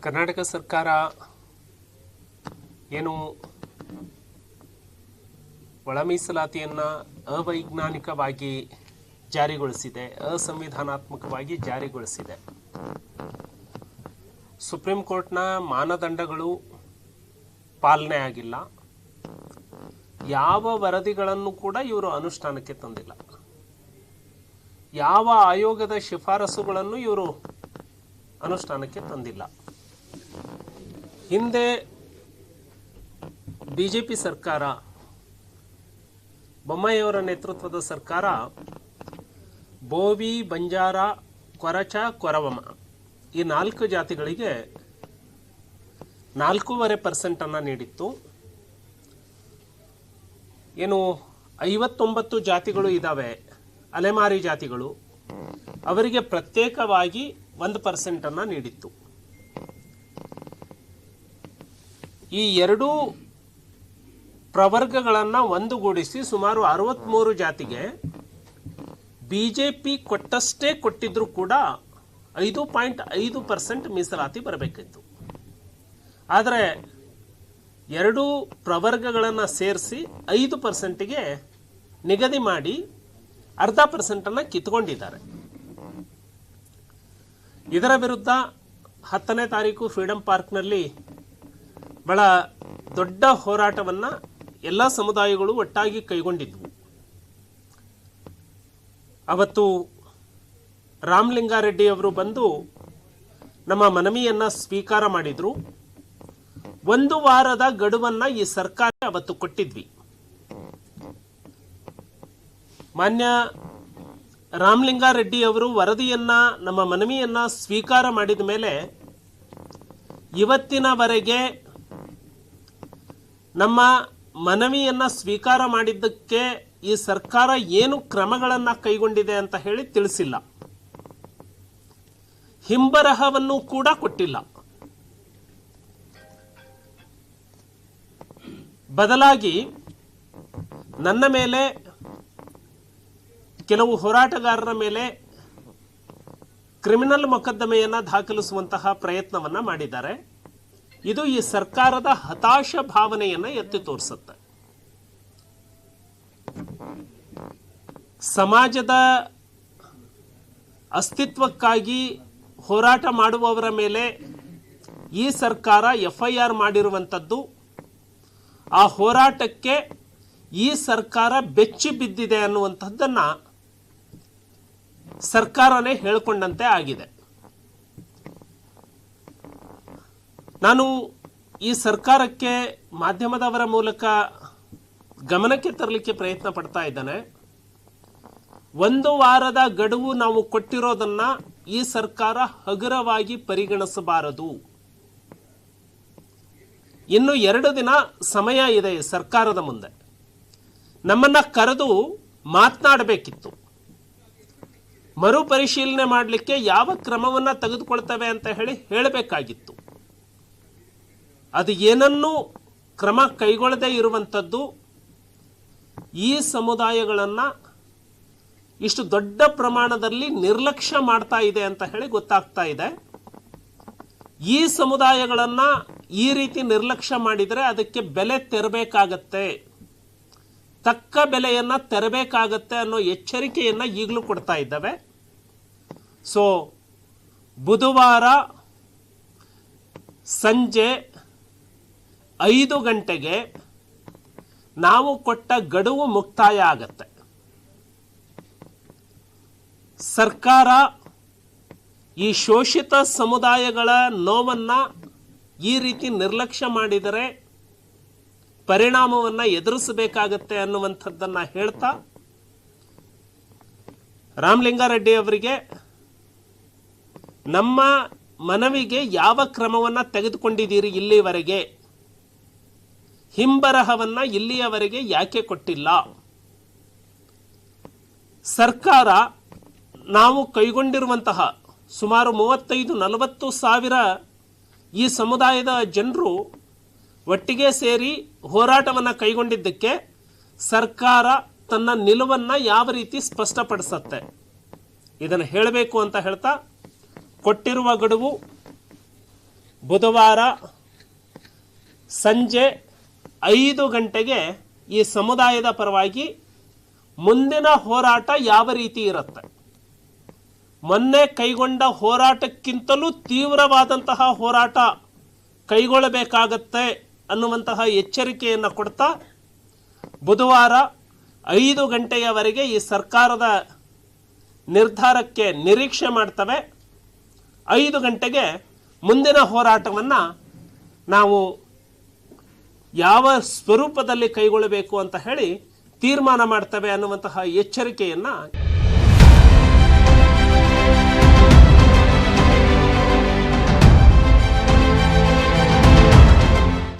ಕರ್ನಾಟಕ ಸರ್ಕಾರ ಏನು ಒಳ ಮೀಸಲಾತಿಯನ್ನು ಅವೈಜ್ಞಾನಿಕವಾಗಿ ಜಾರಿಗೊಳಿಸಿದೆ, ಅಸಂವಿಧಾನಾತ್ಮಕವಾಗಿ ಜಾರಿಗೊಳಿಸಿದೆ. ಸುಪ್ರೀಂ ಕೋರ್ಟ್ನ ಮಾನದಂಡಗಳು ಪಾಲನೆ ಆಗಿಲ್ಲ. ಯಾವ ವರದಿಗಳನ್ನು ಕೂಡ ಇವರು ಅನುಷ್ಠಾನಕ್ಕೆ ತಂದಿಲ್ಲ. ಯಾವ ಆಯೋಗದ ಶಿಫಾರಸುಗಳನ್ನು ಇವರು ಅನುಷ್ಠಾನಕ್ಕೆ ತಂದಿಲ್ಲ. ಹಿಂದೆ ಬಿಜೆಪಿ ಸರ್ಕಾರ, ಬೊಮ್ಮಾಯಿಯವರ ನೇತೃತ್ವದ ಸರ್ಕಾರ ಬೋವಿ, ಬಂಜಾರ, ಕೊರಚ, ಕೊರವಮ ಈ 4 ಜಾತಿಗಳಿಗೆ 4.5% ನೀಡಿತ್ತು. ಏನು 59 ಜಾತಿಗಳು ಇದ್ದಾವೆ, ಅಲೆಮಾರಿ ಜಾತಿಗಳು, ಅವರಿಗೆ ಪ್ರತ್ಯೇಕವಾಗಿ 1% ನೀಡಿತ್ತು. ಈ 2 ಪ್ರವರ್ಗಗಳನ್ನು ಒಂದುಗೂಡಿಸಿ ಸುಮಾರು 63 ಜಾತಿಗೆ ಬಿಜೆಪಿ ಕೊಟ್ಟಷ್ಟೇ ಕೊಟ್ಟಿದ್ರೂ ಕೂಡ 5.5% ಮೀಸಲಾತಿ ಬರಬೇಕಿತ್ತು. ಆದರೆ 2 ಪ್ರವರ್ಗಗಳನ್ನು ಸೇರಿಸಿ 5%ಗೆ ನಿಗದಿ ಮಾಡಿ 0.5% ಕಿತ್ಕೊಂಡಿದ್ದಾರೆ. ಇದರ ವಿರುದ್ಧ 10ನೇ ತಾರೀಕು ಫ್ರೀಡಂ ಪಾರ್ಕ್ನಲ್ಲಿ ಬಹಳ ದೊಡ್ಡ ಹೋರಾಟವನ್ನು ಎಲ್ಲ ಸಮುದಾಯಗಳು ಒಟ್ಟಾಗಿ ಕೈಗೊಂಡಿದ್ವು. ಅವತ್ತು ರಾಮಲಿಂಗಾರೆಡ್ಡಿ ಅವರು ಬಂದು ನಮ್ಮ ಮನವಿಯನ್ನು ಸ್ವೀಕಾರ ಮಾಡಿದರು. 1 ವಾರದ ಗಡುವನ್ನು ಈ ಸರ್ಕಾರ ಅವತ್ತು ಕೊಟ್ಟಿದ್ವಿ. ಮಾನ್ಯ ರಾಮಲಿಂಗಾರೆಡ್ಡಿ ಅವರು ವರದಿಯನ್ನು, ನಮ್ಮ ಮನವಿಯನ್ನು ಸ್ವೀಕಾರ ಮಾಡಿದ ಮೇಲೆ ಇವತ್ತಿನವರೆಗೆ ನಮ್ಮ ಮನವಿಯನ್ನು ಸ್ವೀಕಾರ ಮಾಡಿದ್ದಕ್ಕೆ ಈ ಸರ್ಕಾರ ಏನು ಕ್ರಮಗಳನ್ನು ಕೈಗೊಂಡಿದೆ ಅಂತ ಹೇಳಿ ತಿಳಿಸಿಲ್ಲ. ಹಿಂಬರಹವನ್ನು ಕೂಡ ಕೊಟ್ಟಿಲ್ಲ. ಬದಲಾಗಿ ನನ್ನ ಮೇಲೆ, ಕೆಲವು ಹೋರಾಟಗಾರರ ಮೇಲೆ ಕ್ರಿಮಿನಲ್ ಮೊಕದ್ದಮೆಯನ್ನು ದಾಖಲಿಸುವಂತಹ ಪ್ರಯತ್ನವನ್ನು ಮಾಡಿದ್ದಾರೆ. ಇದು ಈ ಸರ್ಕಾರದ ಹತಾಶ ಭಾವನೆಯನ್ನು ಎತ್ತಿ ತೋರಿಸುತ್ತೆ. ಸಮಾಜದ ಅಸ್ತಿತ್ವಕ್ಕಾಗಿ ಹೋರಾಟ ಮಾಡುವವರ ಮೇಲೆ ಈ ಸರ್ಕಾರ FIR ಮಾಡಿರುವಂಥದ್ದು, ಆ ಹೋರಾಟಕ್ಕೆ ಈ ಸರ್ಕಾರ ಬೆಚ್ಚಿ ಬಿದ್ದಿದೆ ಅನ್ನುವಂಥದ್ದನ್ನು ಸರ್ಕಾರನೇ ಹೇಳಿಕೊಂಡಂತೆ ಆಗಿದೆ. ನಾನು ಈ ಸರ್ಕಾರಕ್ಕೆ ಮಾಧ್ಯಮದವರ ಮೂಲಕ ಗಮನಕ್ಕೆ ತರಲಿಕ್ಕೆ ಪ್ರಯತ್ನ ಪಡ್ತಾ ಇದ್ದೇನೆ. 1 ವಾರದ ಗಡುವು ನಾವು ಕೊಟ್ಟಿರೋದನ್ನ ಈ ಸರ್ಕಾರ ಹಗುರವಾಗಿ ಪರಿಗಣಿಸಬಾರದು. ಇನ್ನು 2 ದಿನ ಸಮಯ ಇದೆ ಸರ್ಕಾರದ ಮುಂದೆ. ನಮ್ಮನ್ನ ಕರೆದು ಮಾತನಾಡಬೇಕಿತ್ತು. ಮರುಪರಿಶೀಲನೆ ಮಾಡಲಿಕ್ಕೆ ಯಾವ ಕ್ರಮವನ್ನು ತೆಗೆದುಕೊಳ್ತವೆ ಅಂತ ಹೇಳಬೇಕಾಗಿತ್ತು. ಅದು ಏನನ್ನೂ ಕ್ರಮ ಕೈಗೊಳ್ಳದೇ ಇರುವಂಥದ್ದು ಈ ಸಮುದಾಯಗಳನ್ನು ಇಷ್ಟು ದೊಡ್ಡ ಪ್ರಮಾಣದಲ್ಲಿ ನಿರ್ಲಕ್ಷ್ಯ ಮಾಡ್ತಾ ಇದೆ ಅಂತ ಹೇಳಿ ಗೊತ್ತಾಗ್ತಾ ಇದೆ. ಈ ಸಮುದಾಯಗಳನ್ನು ಈ ರೀತಿ ನಿರ್ಲಕ್ಷ್ಯ ಮಾಡಿದರೆ ಅದಕ್ಕೆ ಬೆಲೆ ತೆರಬೇಕಾಗತ್ತೆ, ತಕ್ಕ ಬೆಲೆಯನ್ನು ತೆರಬೇಕಾಗತ್ತೆ ಅನ್ನೋ ಎಚ್ಚರಿಕೆಯನ್ನು ಈಗಲೂ ಕೊಡ್ತಾ ಇದ್ದಾವೆ. ಸೊ ಬುಧವಾರ ಸಂಜೆ 5 ಗಂಟೆಗೆ ನಾವು ಕೊಟ್ಟ ಗಡುವು ಮುಕ್ತಾಯ ಆಗತ್ತೆ. ಸರ್ಕಾರ ಈ ಶೋಷಿತ ಸಮುದಾಯಗಳ ನೋವನ್ನು ಈ ರೀತಿ ನಿರ್ಲಕ್ಷ್ಯ ಮಾಡಿದರೆ ಪರಿಣಾಮವನ್ನು ಎದುರಿಸಬೇಕಾಗತ್ತೆ ಅನ್ನುವಂಥದ್ದನ್ನು ಹೇಳ್ತಾ, ರಾಮಲಿಂಗಾರೆಡ್ಡಿ ಅವರಿಗೆ ನಮ್ಮ ಮನವಿಗೆ ಯಾವ ಕ್ರಮವನ್ನು ತೆಗೆದುಕೊಂಡಿದ್ದೀರಿ ಇಲ್ಲಿವರೆಗೆ, ಹಿಂಬರಹವನ್ನು ಇಲ್ಲಿಯವರೆಗೆ ಯಾಕೆ ಕೊಟ್ಟಿಲ್ಲ? ಸರ್ಕಾರ ನಾವು ಕೈಗೊಂಡಿರುವಂತಹ ಸುಮಾರು 35-40 ಸಾವಿರ ಈ ಸಮುದಾಯದ ಜನರು ಒಟ್ಟಿಗೆ ಸೇರಿ ಹೋರಾಟವನ್ನು ಕೈಗೊಂಡಿದ್ದಕ್ಕೆ ಸರ್ಕಾರ ತನ್ನ ನಿಲುವನ್ನು ಯಾವ ರೀತಿ ಸ್ಪಷ್ಟಪಡಿಸುತ್ತೆ ಇದನ್ನು ಹೇಳಬೇಕು ಅಂತ ಹೇಳ್ತಾ, ಕೊಟ್ಟಿರುವ ಗಡುವು ಬುಧವಾರ ಸಂಜೆ 5 ಗಂಟೆಗೆ ಈ ಸಮುದಾಯದ ಪರವಾಗಿ ಮುಂದಿನ ಹೋರಾಟ ಯಾವ ರೀತಿ ಇರುತ್ತೆ, ಮೊನ್ನೆ ಕೈಗೊಂಡ ಹೋರಾಟಕ್ಕಿಂತಲೂ ತೀವ್ರವಾದಂತಹ ಹೋರಾಟ ಕೈಗೊಳ್ಳಬೇಕಾಗತ್ತೆ ಅನ್ನುವಂತಹ ಎಚ್ಚರಿಕೆಯನ್ನು ಕೊಡ್ತಾ ಬುಧವಾರ 5 ಗಂಟೆಯವರೆಗೆ ಈ ಸರ್ಕಾರದ ನಿರ್ಧಾರಕ್ಕೆ ನಿರೀಕ್ಷೆ ಮಾಡ್ತವೆ. 5 ಗಂಟೆಗೆ ಮುಂದಿನ ಹೋರಾಟವನ್ನು ನಾವು ಯಾವ ಸ್ವರೂಪದಲ್ಲಿ ಕೈಗೊಳ್ಳಬೇಕು ಅಂತ ಹೇಳಿ ತೀರ್ಮಾನ ಮಾಡ್ತವೆ ಅನ್ನುವಂತಹ ಎಚ್ಚರಿಕೆಯನ್ನು